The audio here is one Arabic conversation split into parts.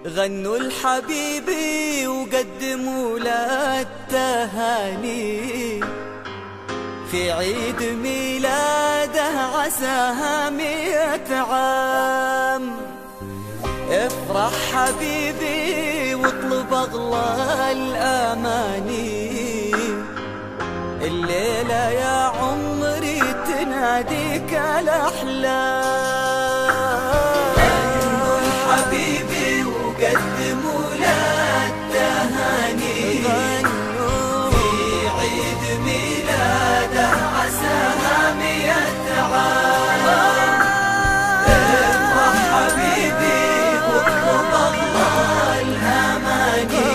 غنوا لحبيبي وقدموا له التهاني في عيد ميلاده عساها 100 عام. افرح حبيبي واطلب اغلى الاماني، الليلة يا عمري تناديك الاحلام. غنوا لحبيبي وقدموا له التهاني في عيد ميلاده عساها 100 عام. افرح حبيبي واطلب اغلى الاماني،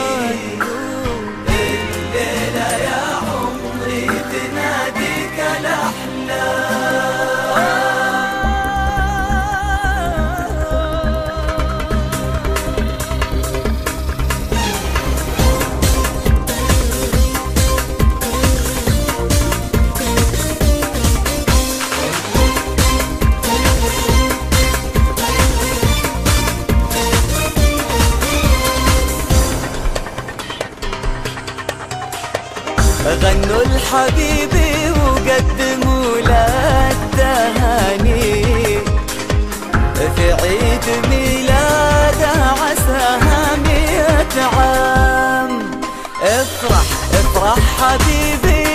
الليلة يا عمري تناديك الاحلام. غنوا لحبيبي وقدموا له التهاني في عيد ميلاده عساها 100 عام. افرح حبيبي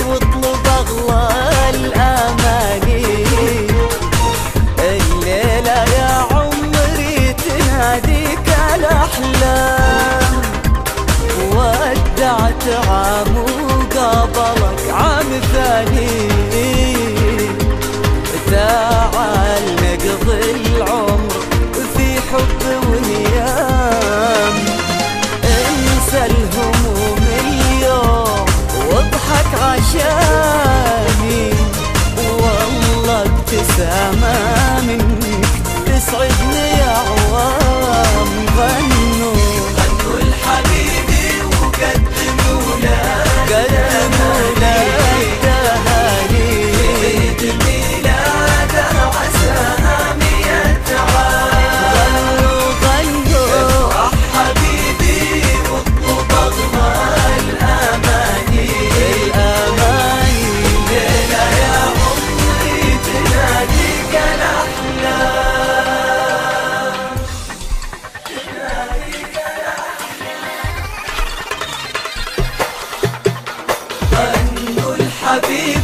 واطلب اغلى الاماني، الليلة يا عمري تناديك الاحلام. ودعت عام وقابلك عام ثاني، تعال نقضي العمر في حب ونيام. انسى الهموم اليوم واضحك عشاني، والله ابتسامة منك تسعدني يا عوام. غنوا لحبيبي وقدموا له التهاني في عيد ميلاده عساها 100 عام. افرح حبيبي واطلب اغلى الاماني، الليلة يا عمري تناديك الاحلام. غنوا لحبيبي